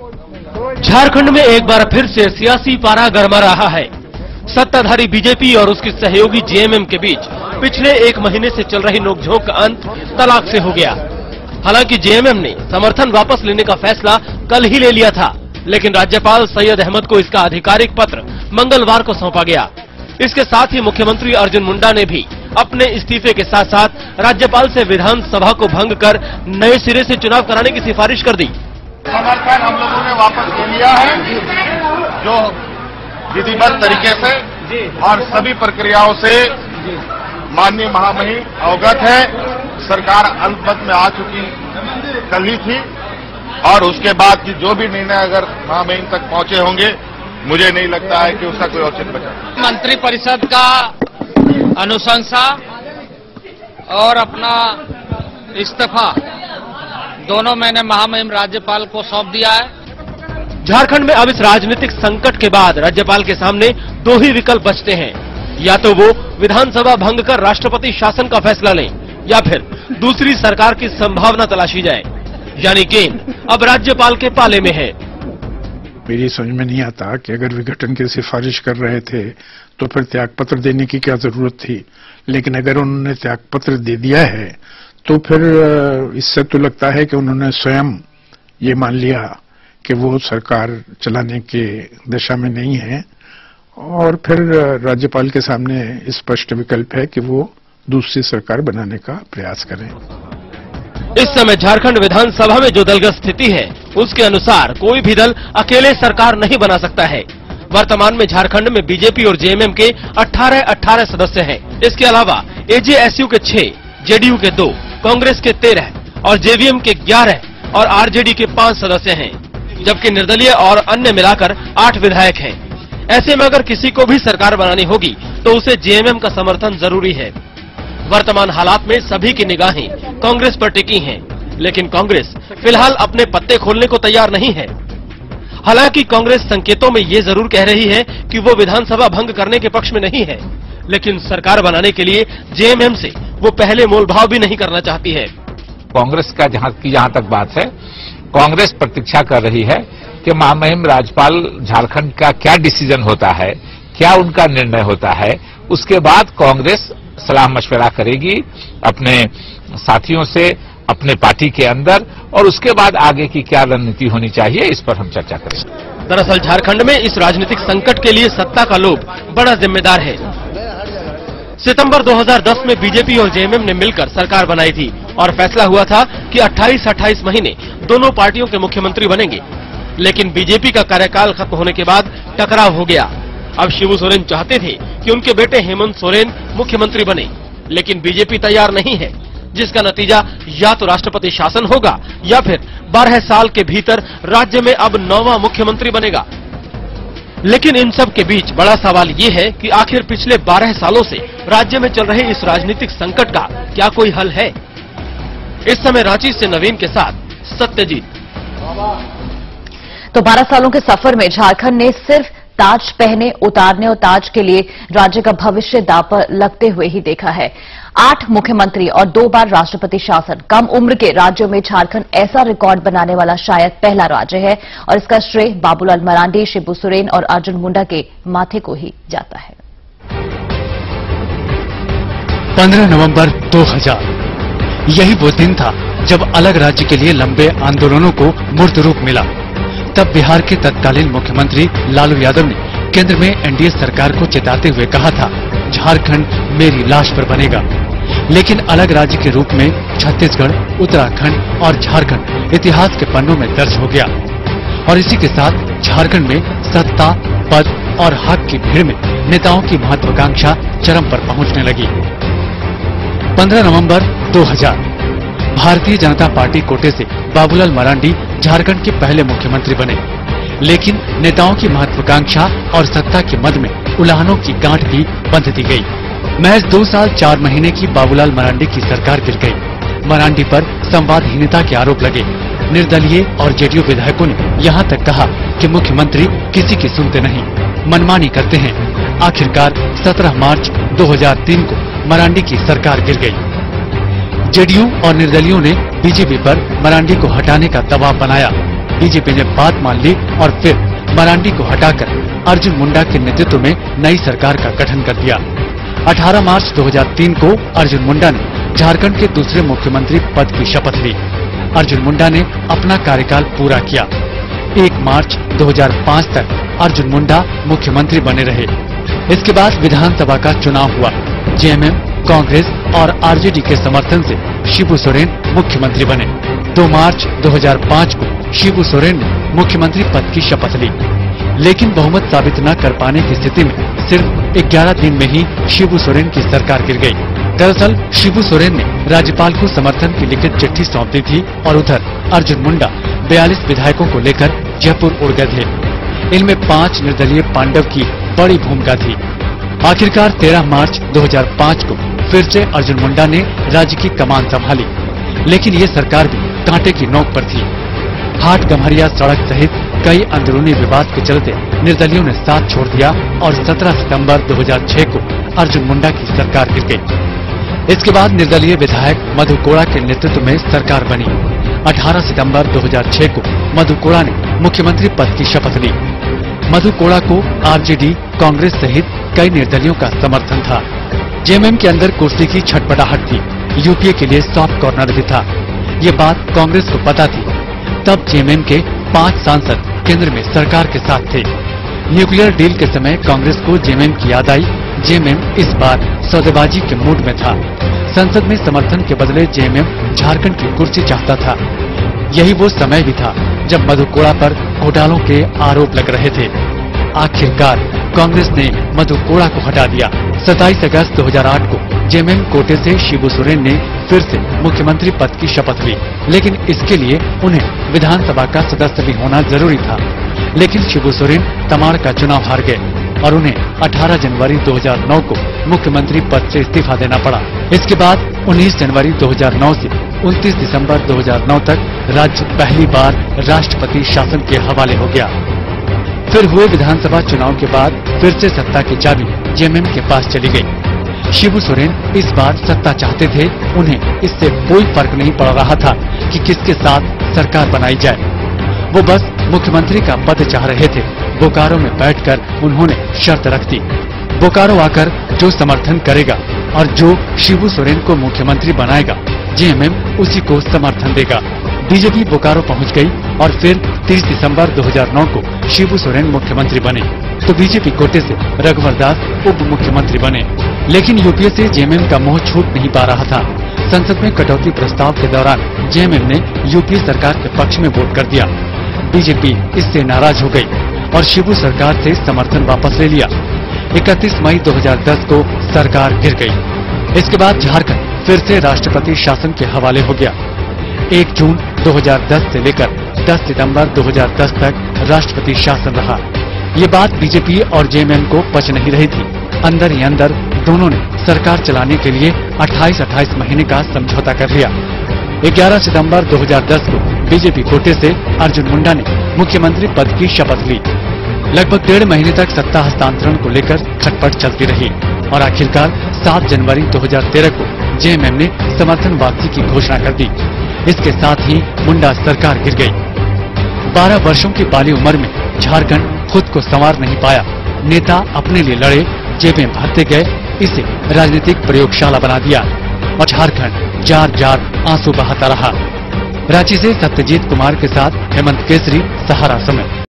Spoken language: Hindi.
झारखंड में एक बार फिर से सियासी पारा गरमा रहा है। सत्ताधारी बीजेपी और उसकी सहयोगी जेएमएम के बीच पिछले एक महीने से चल रही नोकझोंक का अंत तलाक से हो गया। हालांकि जेएमएम ने समर्थन वापस लेने का फैसला कल ही ले लिया था, लेकिन राज्यपाल सैयद अहमद को इसका आधिकारिक पत्र मंगलवार को सौंपा गया। इसके साथ ही मुख्यमंत्री अर्जुन मुंडा ने भी अपने इस्तीफे के साथ साथ राज्यपाल से विधानसभा को भंग कर नए सिरे से चुनाव कराने की सिफारिश कर दी। समर्थन हम लोगों ने वापस ले लिया है, जो विधिवत तरीके से और सभी प्रक्रियाओं से माननीय महामहिम अवगत है। सरकार अल्पमत में आ चुकी कल ही थी और उसके बाद की जो भी निर्णय अगर महामहिम तक पहुंचे होंगे, मुझे नहीं लगता है कि उसका कोई औचित्य बचा। मंत्रिपरिषद का अनुशंसा और अपना इस्तीफा दोनों मैंने महामहिम राज्यपाल को सौंप दिया है। झारखंड में अब इस राजनीतिक संकट के बाद राज्यपाल के सामने दो ही विकल्प बचते हैं, या तो वो विधानसभा भंग कर राष्ट्रपति शासन का फैसला लें या फिर दूसरी सरकार की संभावना तलाशी जाए। यानी गेंद अब राज्यपाल के पाले में है। मेरी समझ में नहीं आता कि अगर विघटन की सिफारिश कर रहे थे तो फिर त्यागपत्र देने की क्या जरूरत थी, लेकिन अगर उन्होंने त्यागपत्र दे दिया है तो फिर इससे तो लगता है कि उन्होंने स्वयं ये मान लिया कि वो सरकार चलाने के दिशा में नहीं है और फिर राज्यपाल के सामने स्पष्ट विकल्प है कि वो दूसरी सरकार बनाने का प्रयास करें। इस समय झारखंड विधानसभा में जो दलगत स्थिति है उसके अनुसार कोई भी दल अकेले सरकार नहीं बना सकता है। वर्तमान में झारखंड में बीजेपी और जेएमएम के 18 सदस्य हैं। इसके अलावा एजेएसयू के 6, जेडीयू के 2, कांग्रेस के 13 और जेवीएम के 11 और आरजेडी के 5 सदस्य हैं, जबकि निर्दलीय और अन्य मिलाकर 8 विधायक हैं। ऐसे में अगर किसी को भी सरकार बनानी होगी तो उसे जेएमएम का समर्थन जरूरी है। वर्तमान हालात में सभी की निगाहें कांग्रेस पर टिकी हैं, लेकिन कांग्रेस फिलहाल अपने पत्ते खोलने को तैयार नहीं है। हालांकि कांग्रेस संकेतों में ये जरूर कह रही है कि वो विधानसभा भंग करने के पक्ष में नहीं है, लेकिन सरकार बनाने के लिए जेएमएम से वो पहले मोलभाव भी नहीं करना चाहती है। कांग्रेस का जहां तक बात है, कांग्रेस प्रतीक्षा कर रही है कि महामहिम राज्यपाल झारखंड का क्या डिसीजन होता है, क्या उनका निर्णय होता है। उसके बाद कांग्रेस सलाह मशवरा करेगी अपने साथियों से, अपने पार्टी के अंदर, और उसके बाद आगे की क्या रणनीति होनी चाहिए, इस पर हम चर्चा करेंगे। दरअसल झारखंड में इस राजनीतिक संकट के लिए सत्ता का लोभ बड़ा जिम्मेदार है। सितंबर 2010 में बीजेपी और जेएमएम ने मिलकर सरकार बनाई थी और फैसला हुआ था कि 28 महीने दोनों पार्टियों के मुख्यमंत्री बनेंगे, लेकिन बीजेपी का कार्यकाल खत्म होने के बाद टकराव हो गया। अब शिबू सोरेन चाहते थे कि उनके बेटे हेमंत सोरेन मुख्यमंत्री बने, लेकिन बीजेपी तैयार नहीं है, जिसका नतीजा या तो राष्ट्रपति शासन होगा या फिर 12 साल के भीतर राज्य में अब 9वां मुख्यमंत्री बनेगा। लेकिन इन सब के बीच बड़ा सवाल ये है कि आखिर पिछले 12 सालों से राज्य में चल रहे इस राजनीतिक संकट का क्या कोई हल है? इस समय रांची से नवीन के साथ सत्यजीत। तो 12 सालों के सफर में झारखंड ने सिर्फ ताज पहने उतारने और ताज के लिए राज्य का भविष्य दांव पर लगते हुए ही देखा है। 8 मुख्यमंत्री और 2 बार राष्ट्रपति शासन, कम उम्र के राज्यों में झारखंड ऐसा रिकॉर्ड बनाने वाला शायद पहला राज्य है और इसका श्रेय बाबूलाल मरांडी, शिबू सोरेन और अर्जुन मुंडा के माथे को ही जाता है। 15 नवंबर 2000 यही वो दिन था जब अलग राज्य के लिए लंबे आंदोलनों को मूर्त रूप मिला। तब बिहार के तत्कालीन मुख्यमंत्री लालू यादव ने केंद्र में एनडीए सरकार को चेताते हुए कहा था, झारखंड मेरी लाश पर बनेगा। लेकिन अलग राज्य के रूप में छत्तीसगढ़, उत्तराखंड और झारखंड इतिहास के पन्नों में दर्ज हो गया और इसी के साथ झारखंड में सत्ता, पद और हक की भीड़ में नेताओं की महत्वाकांक्षा चरम पर पहुंचने लगी। 15 नवंबर 2000 भारतीय जनता पार्टी कोटे से बाबूलाल मरांडी झारखंड के पहले मुख्यमंत्री बने, लेकिन नेताओं की महत्वाकांक्षा और सत्ता के मद में उल्हानों की गांठ भी बंध दी गई। महज 2 साल 4 महीने की बाबूलाल मरांडी की सरकार गिर गई। मरांडी पर संवादहीनता के आरोप लगे। निर्दलीय और जेडीयू विधायकों ने यहां तक कहा कि मुख्यमंत्री किसी की सुनते नहीं, मनमानी करते हैं। आखिरकार 17 मार्च 2003 को मरांडी की सरकार गिर गई। जेडीयू और निर्दलियों ने बीजेपी पर मरांडी को हटाने का दबाव बनाया। बीजेपी ने बात मान ली और फिर मरांडी को हटाकर अर्जुन मुंडा के नेतृत्व में नई सरकार का गठन कर दिया। 18 मार्च 2003 को अर्जुन मुंडा ने झारखंड के दूसरे मुख्यमंत्री पद की शपथ ली। अर्जुन मुंडा ने अपना कार्यकाल पूरा किया। 1 मार्च 2005 तक अर्जुन मुंडा मुख्यमंत्री बने रहे। इसके बाद विधानसभा का चुनाव हुआ। जेएमएम, कांग्रेस और आरजेडी के समर्थन से शिबू सोरेन मुख्यमंत्री बने। 2 मार्च 2005 को शिबू सोरेन ने मुख्यमंत्री पद की शपथ ली, लेकिन बहुमत साबित न कर पाने की स्थिति में सिर्फ 11 दिन में ही शिबू सोरेन की सरकार गिर गई। दरअसल शिबू सोरेन ने राज्यपाल को समर्थन की लिखित चिट्ठी सौंप दी थी और उधर अर्जुन मुंडा 42 विधायकों को लेकर जयपुर उड़ गए थे। इनमें 5 निर्दलीय पांडव की बड़ी भूमिका थी। आखिरकार 13 मार्च 2005 को फिर से अर्जुन मुंडा ने राज्य की कमान संभाली, लेकिन ये सरकार भी कांटे की नोक पर थी। हाट गम्हरिया सड़क सहित कई अंदरूनी विवाद के चलते निर्दलियों ने साथ छोड़ दिया और 17 सितंबर 2006 को अर्जुन मुंडा की सरकार गिर गई। इसके बाद निर्दलीय विधायक मधु कोड़ा के नेतृत्व में सरकार बनी। 18 सितंबर 2006 को मधु कोड़ा ने मुख्यमंत्री पद की शपथ ली। मधु कोड़ा को आरजेडी, कांग्रेस सहित कई निर्दलियों का समर्थन था। जेएमएम के अंदर कुर्सी की छटपटाहट थी। यूपीए के लिए सॉफ्ट कॉर्नर भी था। ये बात कांग्रेस को पता थी। तब जेएमएम के 5 सांसद केंद्र में सरकार के साथ थे। न्यूक्लियर डील के समय कांग्रेस को जेएमएम की याद आई। जेएमएम इस बार सौदेबाजी के मूड में था। संसद में समर्थन के बदले जेएमएम झारखंड की कुर्सी चाहता था। यही वो समय भी था जब मधु कोड़ा पर घोटालों के आरोप लग रहे थे। आखिरकार कांग्रेस ने मधु कोड़ा को हटा दिया। 27 अगस्त 2008 को जेएमएम कोटे से शिबू सोरेन ने फिर से मुख्यमंत्री पद की शपथ ली, लेकिन इसके लिए उन्हें विधानसभा का सदस्य भी होना जरूरी था। लेकिन शिबू सोरेन तमाड़ का चुनाव हार गए और उन्हें 18 जनवरी 2009 को मुख्यमंत्री पद से इस्तीफा देना पड़ा। इसके बाद 19 जनवरी 2009 से 29 दिसंबर 2009 तक राज्य पहली बार राष्ट्रपति शासन के हवाले हो गया। फिर हुए विधानसभा चुनाव के बाद फिर से सत्ता की चाबी जेएमएम के पास चली गई। शिबू सोरेन इस बार सत्ता चाहते थे। उन्हें इससे कोई फर्क नहीं पड़ रहा था कि किसके साथ सरकार बनाई जाए। वो बस मुख्यमंत्री का पद चाह रहे थे। बोकारो में बैठकर उन्होंने शर्त रख दी, बोकारो आकर जो समर्थन करेगा और जो शिबू सोरेन को मुख्यमंत्री बनाएगा, जेएमएम उसी को समर्थन देगा। बीजेपी बोकारो पहुंच गई और फिर 30 दिसंबर 2009 को शिबू सोरेन मुख्यमंत्री बने तो बीजेपी कोटे से रघुवर दास उप मुख्यमंत्री बने। लेकिन यूपीए से जेएमएम का मोह छूट नहीं पा रहा था। संसद में कटौती प्रस्ताव के दौरान जेएमएम ने यूपीए सरकार के पक्ष में वोट कर दिया। बीजेपी इससे नाराज हो गई और शिबू सरकार से समर्थन वापस ले लिया। 31 मई 2010 को सरकार गिर गई। इसके बाद झारखंड फिर से राष्ट्रपति शासन के हवाले हो गया। 1 जून 2010 से लेकर 10 सितंबर 2010 तक राष्ट्रपति शासन रहा। ये बात बीजेपी और जेएमएम को पच नहीं रही थी। अंदर ही अंदर दोनों ने सरकार चलाने के लिए 28 महीने का समझौता कर लिया। 11 सितंबर 2010 को बीजेपी कोटे से अर्जुन मुंडा ने मुख्यमंत्री पद की शपथ ली। लगभग 1.5 महीने तक सत्ता हस्तांतरण को लेकर खटपट चलती रही और आखिरकार 7 जनवरी 2013 को जेएमएम ने समर्थन वापसी की घोषणा कर दी। इसके साथ ही मुंडा सरकार गिर गई। 12 वर्षों की बाली उम्र में झारखंड खुद को संवार नहीं पाया। नेता अपने लिए लड़े, जेबें भरते गए, इसे राजनीतिक प्रयोगशाला बना दिया और झारखंड जार जार आंसू बहाता रहा। रांची से सत्यजीत कुमार के साथ हेमंत केसरी, सहारा समय।